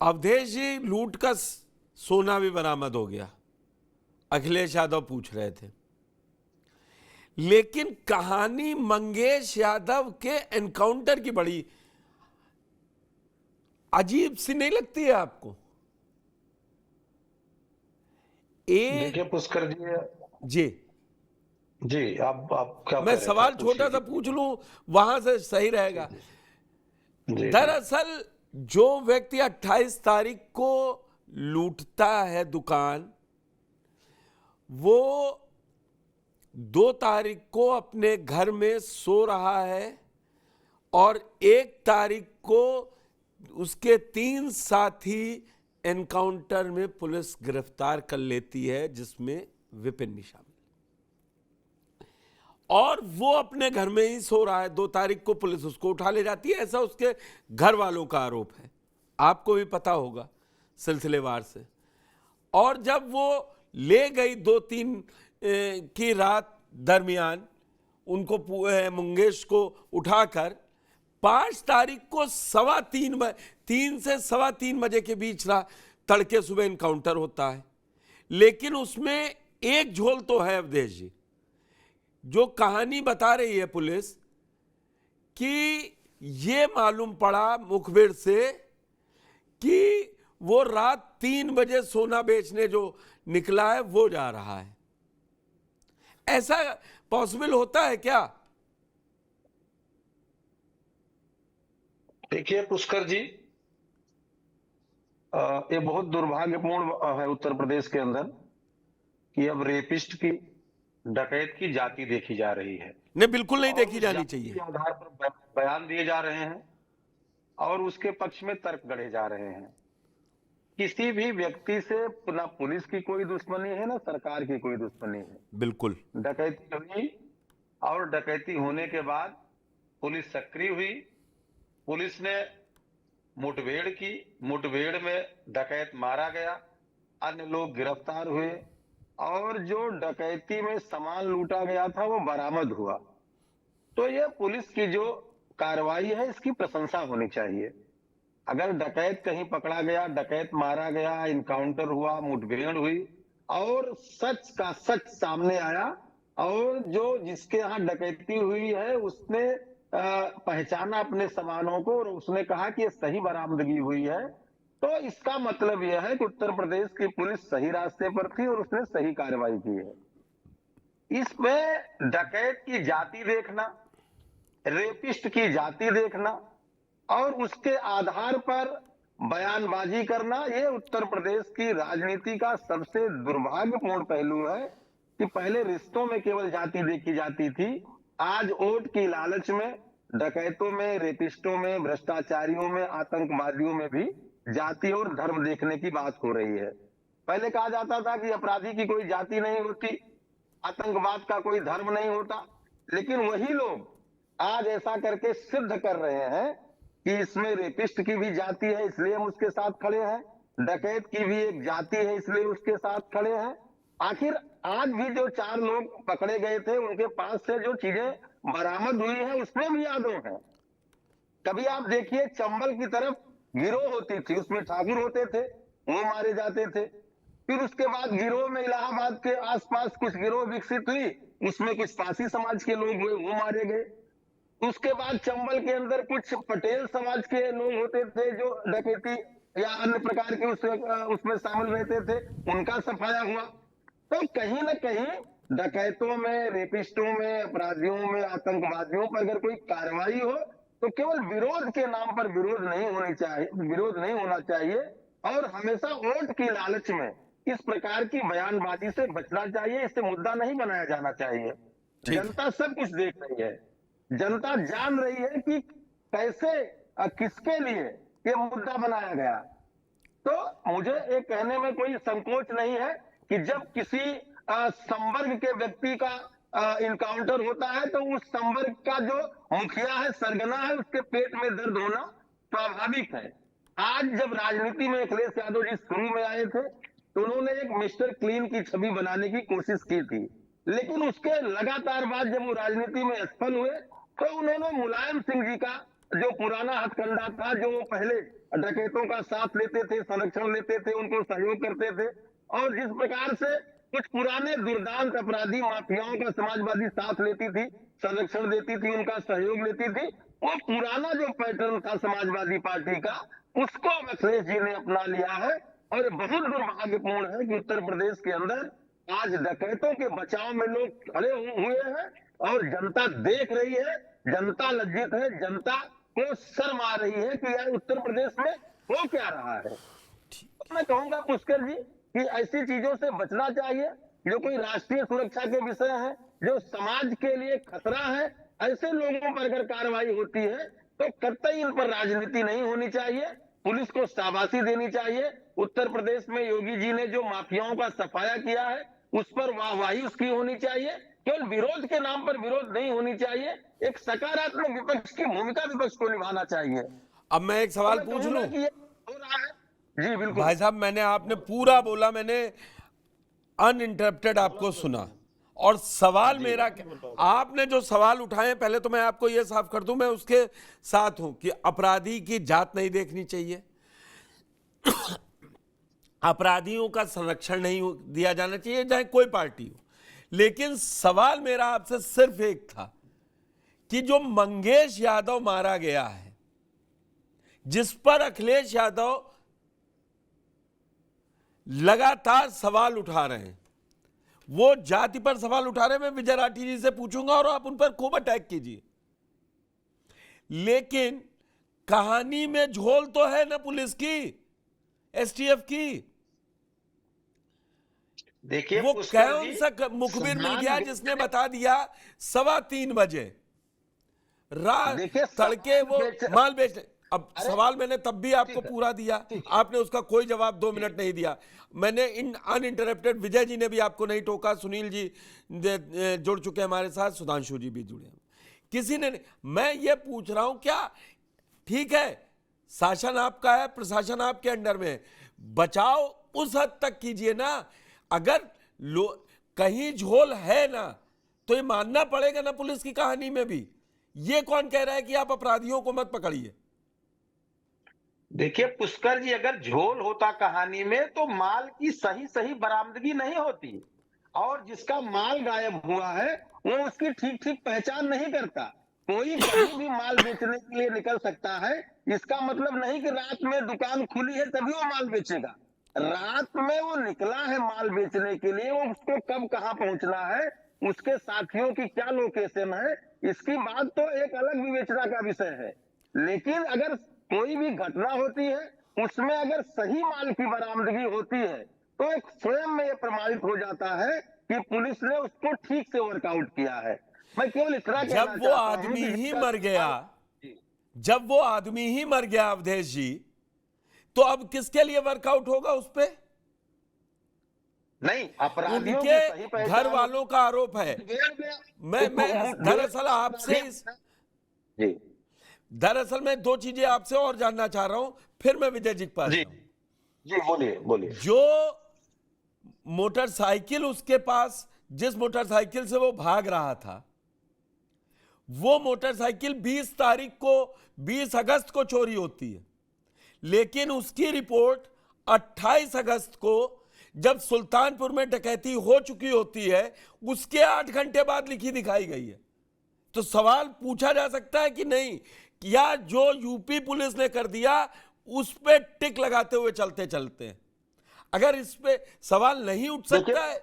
अवधेश जी, लूट का सोना भी बरामद हो गया, अखिलेश यादव पूछ रहे थे, लेकिन कहानी मंगेश यादव के एनकाउंटर की बड़ी अजीब सी नहीं लगती है आपको? देखिए पुष्कर जी, जी, आप क्या मैं कह रहे थे? सवाल आप छोटा सा पूछिए। पूछ लूं, वहां से सही जी रहेगा। जी जी जी। दरअसल जो व्यक्ति 28 तारीख को लूटता है दुकान, वो 2 तारीख को अपने घर में सो रहा है और 1 तारीख को उसके 3 साथी एनकाउंटर में पुलिस गिरफ्तार कर लेती है, जिसमें विपिन भी शामिल। और वो अपने घर में ही सो रहा है। 2 तारीख को पुलिस उसको उठा ले जाती है, ऐसा उसके घर वालों का आरोप है, आपको भी पता होगा सिलसिलेवार से। और जब वो ले गई 2-3 की रात दरमियान उनको, मंगेश को उठाकर, 5 तारीख को 3 से 3:15 बजे के बीच तड़के सुबह एनकाउंटर होता है। लेकिन उसमें एक झोल तो है अवधेश जी, जो कहानी बता रही है पुलिस कि ये मालूम पड़ा मुखबिर से कि वो रात 3 बजे सोना बेचने जो निकला है वो जा रहा है। ऐसा पॉसिबल होता है क्या? देखिए पुष्कर जी, ये बहुत दुर्भाग्यपूर्ण है उत्तर प्रदेश के अंदर कि अब रेपिस्ट की, डकैत की जाति देखी जा रही है नहीं, बिल्कुल नहीं और देखी उस जानी जाति चाहिए। के आधार पर बयान दिए जा रहे हैं और उसके पक्ष में तर्क गढ़े जा रहे हैं। किसी भी व्यक्ति से ना पुलिस की कोई दुश्मनी है ना सरकार की कोई दुश्मनी है। बिल्कुल। डकैती हुई और डकैती होने के बाद पुलिस सक्रिय हुई, पुलिस ने मुठभेड़ की, मुठभेड़ में डकैत मारा गया, अन्य लोग गिरफ्तार हुए और जो डकैती में सामान लूटा गया था वो बरामद हुआ। तो ये पुलिस की जो कार्रवाई है इसकी प्रशंसा होनी चाहिए। अगर डकैत कहीं पकड़ा गया, डकैत मारा गया, इनकाउंटर हुआ, मुठभेड़ हुई और सच का सच सामने आया और जो जिसके यहाँ डकैती हुई है उसने पहचाना अपने सामानों को और उसने कहा कि ये सही बरामदगी हुई है, तो इसका मतलब यह है कि उत्तर प्रदेश की पुलिस सही रास्ते पर थी और उसने सही कार्रवाई की है। इसमें डकैत की जाति देखना, रेपिस्ट की जाति देखना और उसके आधार पर बयानबाजी करना, ये उत्तर प्रदेश की राजनीति का सबसे दुर्भाग्यपूर्ण पहलू है कि पहले रिश्तों में केवल जाति देखी जाती थी, आज वोट की लालच में डकैतों में, रेपिस्टों में, भ्रष्टाचारियों में, आतंकवादियों में भी जाति और धर्म देखने की बात हो रही है। पहले कहा जाता था कि अपराधी की कोई जाति नहीं होती, आतंकवाद का कोई धर्म नहीं होता, लेकिन वही लोग आज ऐसा करके सिद्ध कर रहे हैं कि इसमें रेपिस्ट की भी जाति है इसलिए हम उसके साथ खड़े हैं, डकैत की भी एक जाति है इसलिए उसके साथ खड़े हैं। आखिर आज भी जो 4 लोग पकड़े गए थे उनके पास से जो चीजें बरामद हुई है उसमें भी यादव है। कभी आप देखिए चंबल की तरफ गिरोह होती थी, उसमें ठाकुर होते थे, वो मारे जाते थे। फिर उसके बाद गिरोह में इलाहाबाद के आसपास कुछ गिरोह विकसित हुई, उसमें कुछ पासी समाज के लोग हुए, वो मारे गए। उसके बाद चंबल के अंदर कुछ पटेल समाज के लोग होते थे जो डकैती या अन्य प्रकार के उसमें शामिल रहते थे, उनका सफाया हुआ। तो कहीं ना कहीं डकैतों में, रेपिस्टों में, अपराधियों में, आतंकवादियों पर अगर कोई कार्रवाई हो तो केवल विरोध के नाम पर विरोध नहीं होनी चाहिए, विरोध नहीं होना चाहिए और हमेशा वोट की लालच में इस प्रकार की बयानबाजी से बचना चाहिए, इसे मुद्दा नहीं बनाया जाना चाहिए। ठीक है। जनता सब कुछ देख रही है, जनता जान रही है कि कैसे किसके लिए ये मुद्दा बनाया गया। तो मुझे ये कहने में कोई संकोच नहीं है कि जब किसी संवर्ग के व्यक्ति का इनकाउंटर होता है तो उस संवर्ग का जो मुखिया है, सरगना है, उसके पेट में दर्द होना स्वाभाविक है। आज जब राजनीति में अखिलेश यादव जी शुरू में आए थे तो उन्होंने एक मिस्टर क्लीन की छवि बनाने की कोशिश की थी, लेकिन उसके लगातार बाद जब वो राजनीति में सफल हुए तो उन्होंने मुलायम सिंह जी का जो पुराना हथकंडा था, जो वो पहले डकैतों का साथ लेते थे, संरक्षण लेते थे, उनको सहयोग करते थे। और जिस प्रकार से कुछ पुराने दुर्दांत अपराधी माफियाओं का समाजवादी साथ लेती थी, संरक्षण देती थी, उनका सहयोग लेती थी, वो पुराना जो पैटर्न था समाजवादी पार्टी का, उसको अब अखिलेश जी ने अपना लिया है। और बहुत दुर्भाग्यपूर्ण है कि उत्तर प्रदेश के अंदर आज डकैतों के बचाव में लोग खड़े हुए हैं और जनता देख रही है, जनता लज्जित है, जनता को शर्म आ रही है कि यार उत्तर प्रदेश में हो क्या रहा है। तो मैं कहूंगा पुष्कर जी कि ऐसी चीजों से बचना चाहिए, जो कोई राष्ट्रीय सुरक्षा के विषय है, जो समाज के लिए खतरा है, ऐसे लोगों पर अगर कार्रवाई होती है तो कतई इन पर राजनीति नहीं होनी चाहिए, पुलिस को शाबाशी देनी चाहिए। उत्तर प्रदेश में योगी जी ने जो माफियाओं का सफाया किया है उस पर वाहवाही उसकी होनी चाहिए, केवल विरोध के नाम पर विरोध नहीं होनी चाहिए, एक सकारात्मक विपक्ष की भूमिका विपक्ष को निभाना चाहिए। अब मैं एक सवाल तो मैं पूछ कहूंगा लूं? कि ये हो रहा है। जी बिल्कुल भाई साहब, मैंने आपने पूरा बोला, मैंने अनइंटरप्टेड आपको सुना, और सवाल मेरा आपने जो सवाल उठाए, पहले तो मैं आपको यह साफ कर दूं, मैं उसके साथ हूं कि अपराधी की जात नहीं देखनी चाहिए, अपराधियों का संरक्षण नहीं दिया जाना चाहिए, चाहे कोई पार्टी हो। लेकिन सवाल मेरा आपसे सिर्फ एक था कि जो मंगेश यादव मारा गया है, जिस पर अखिलेश यादव लगातार सवाल उठा रहे हैं, वो जाति पर सवाल उठा रहे हैं। मैं विजय राठी जी से पूछूंगा और आप उन पर खूब अटैक कीजिए, लेकिन कहानी में झोल तो है ना पुलिस की, एसटीएफ की। देखिए वो पुष्कर कौन जी, सा मुखबिर मिल गया सम्मान जिसने बता दिया 3:15 बजे रात देखिए तड़के वो माल बेचने? अब अरे, सवाल मैंने तब भी आपको ठीक है, पूरा दिया, ठीक है। आपने उसका कोई जवाब 2 मिनट नहीं दिया। मैंने इन अनइंटरप्टेड, विजय जी ने भी आपको नहीं टोका, सुनील जी जुड़ चुके हैं हमारे साथ, सुधांशु जी भी जुड़े हैं, किसी ने नहीं। मैं ये पूछ रहा हूं, क्या ठीक है शासन आपका है, प्रशासन आपके अंडर में है, बचाव उस हद तक कीजिए ना। अगर कहीं झोल है ना, तो ये मानना पड़ेगा ना पुलिस की कहानी में भी। ये कौन कह रहा है कि आप अपराधियों को मत पकड़िए? देखिए पुष्कर जी, अगर झोल होता कहानी में तो माल की सही सही बरामदगी नहीं होती, और जिसका माल गायब हुआ है वो उसकी ठीक ठीक पहचान नहीं करता। कोई कहीं भी माल बेचने के लिए निकल सकता है, इसका मतलब नहीं कि रात में दुकान खुली है तभी वो माल बेचेगा। रात में वो निकला है माल बेचने के लिए, वो उसको कब कहाँ पहुंचना है, उसके साथियों की क्या लोकेशन है, इसकी बात तो एक अलग विवेचना का विषय है। लेकिन अगर कोई भी घटना होती है, उसमें अगर सही माल की बरामदगी होती है, तो एक स्वयं में यह प्रमाणित हो जाता है कि पुलिस ने उसको ठीक से वर्कआउट किया है। मैं केवल इतना कहना जब वो चाहता हूं आदमी कि ही जिसका- मर गया, जब वो आदमी ही मर गया अवधेश जी, तो अब किसके लिए वर्कआउट होगा उस पे? नहीं, अपराधियों की सही उनके पहचान घर वालों का आरोप है। मैं दरअसल आपसे जी दरअसल मैं 2 चीजें आपसे और जानना चाह रहा हूं, फिर मैं विजय जी के पास जी जाऊं। जी बोलिए बोलिए। जो मोटरसाइकिल उसके पास, जिस मोटरसाइकिल से वो भाग रहा था, वो मोटरसाइकिल 20 तारीख को, 20 अगस्त को चोरी होती है, लेकिन उसकी रिपोर्ट 28 अगस्त को, जब सुल्तानपुर में डकैती हो चुकी होती है, उसके 8 घंटे बाद लिखी दिखाई गई है। तो सवाल पूछा जा सकता है कि नहीं, या जो यूपी पुलिस ने कर दिया उस पे टिक लगाते हुए चलते चलते हैं? अगर इस पे सवाल नहीं उठ सकता है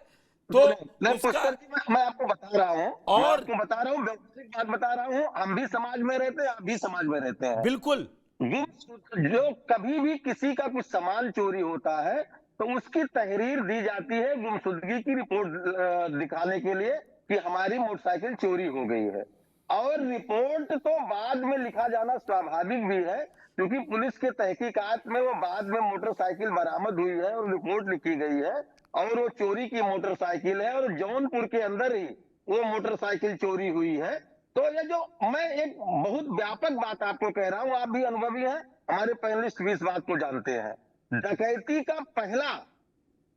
तो उसका, मैं आपको बता रहा हूं, और आपको बता रहा हूं, व्यवहारिक बात बता रहा हूं, हम भी समाज में रहते हैं, आप भी समाज में रहते हैं। बिल्कुल, जो कभी भी किसी का कुछ सामान चोरी होता है तो उसकी तहरीर दी जाती है गुमशुदगी की रिपोर्ट दिखाने के लिए कि हमारी मोटरसाइकिल चोरी हो गई है। और रिपोर्ट तो बाद में लिखा जाना स्वाभाविक भी है, क्योंकि पुलिस के तहकीकात में वो बाद में मोटरसाइकिल बरामद हुई है और रिपोर्ट लिखी गई है, और वो चोरी की मोटरसाइकिल है, और जौनपुर के अंदर ही वो मोटरसाइकिल चोरी हुई है। तो ये जो मैं एक बहुत व्यापक बात आपको कह रहा हूं, आप भी अनुभवी हैं, हमारे पैनलिस्ट भी इस बात को जानते हैं। डकैती का पहला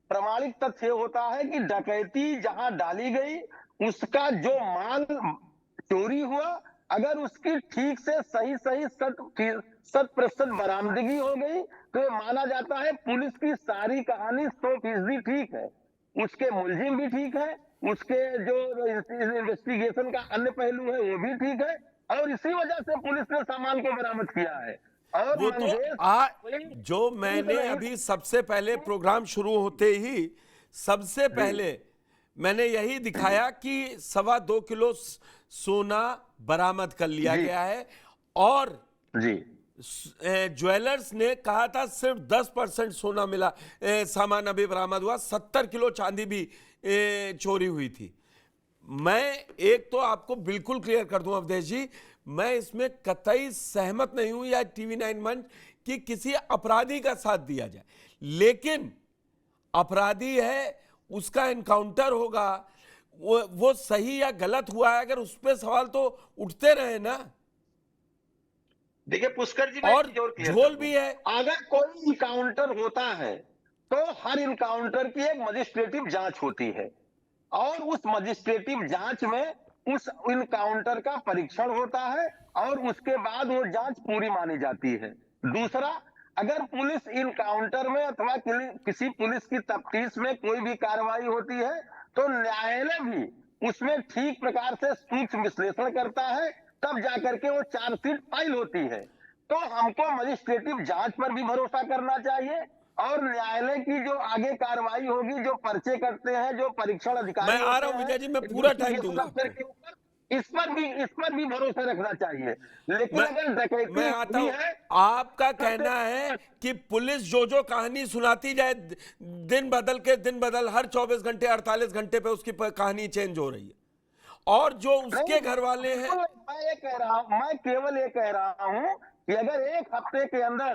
प्रमाणिक तथ्य होता है कि डकैती जहां डाली गई, उसका जो माल चोरी हुआ अगर उसकी ठीक से सही सही 100% बरामदगी हो गई तो ये माना जाता है पुलिस की सारी कहानी 100% ठीक है। उसके मुलजिम भी ठीक है, उसके जो इन्वेस्टिगेशन का अन्य पहलू है वो भी ठीक है, और इसी वजह से पुलिस ने सामान को बरामद किया है। और वो तो मंगेश जो मैंने नहीं अभी सबसे पहले प्रोग्राम शुरू होते ही सबसे पहले मैंने यही दिखाया कि 2.25 किलो सोना बरामद कर लिया जी गया है, और जी ज्वेलर्स ने कहा था सिर्फ 10% सोना मिला, सामान अभी बरामद हुआ, 70 किलो चांदी भी चोरी हुई थी। मैं एक तो आपको बिल्कुल क्लियर कर दूं अवधेश जी, मैं इसमें कतई सहमत नहीं हूं या TV9 मंच कि किसी अपराधी का साथ दिया जाए, लेकिन अपराधी है उसका एनकाउंटर होगा, वो सही या गलत हुआ है अगर उस पर सवाल तो उठते रहे ना। देखिए पुष्कर जी, मैं एक और चीज और क्लियर झोल कर भी दूं। है। अगर कोई इनकाउंटर होता है तो हर इनकाउंटर की एक मजिस्ट्रेटिव जांच होती है, और उस मजिस्ट्रेटिव जांच में उस इनकाउंटर का परीक्षण होता है, और उसके बाद वो जांच पूरी मानी जाती है। दूसरा, अगर पुलिस इनकाउंटर में अथवा किसी पुलिस की तफ्तीश में कोई भी कार्रवाई होती है तो न्यायालय भी उसमें ठीक प्रकार से सूक्ष्म विश्लेषण करता है, तब जाकर के वो चार्जशीट फाइल होती है। तो हमको मजिस्ट्रेटिव जांच पर भी भरोसा करना चाहिए, और न्यायालय की जो आगे कार्रवाई होगी, जो पर्चे कटते हैं, जो परीक्षण मैं अधिकारी आ होते रहा हूं हैं विजय जी, मैं पूरा टाइम इन्वेस्टिगेशन दूंगा अफसर आपको। के ऊपर, इस पर भी भरोसा रखना चाहिए। लेकिन मैं अगर डकैती मैं आता हुई हूं, है आपका तब कहना है कि पुलिस जो जो कहानी सुनाती जाए, दिन बदल के दिन बदल, हर 24 घंटे 48 घंटे पे उसकी कहानी चेंज हो रही है, और जो उसके नहीं, घर वाले हैं। मैं ये कह रहा हूं, मैं केवल ये कह रहा हूं कि अगर एक हफ्ते के अंदर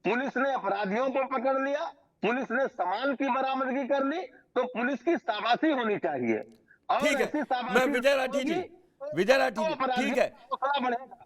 पुलिस ने अपराधियों को पकड़ लिया, पुलिस ने सामान की बरामदगी कर ली, तो पुलिस की शाबाशी होनी चाहिए, और ठीक है, ऐसी मैं शाबाशी विजय राठी होगी जी, तो विजय राठी जी, ठीक अपराधियों है, का हौसला बढ़ेगा।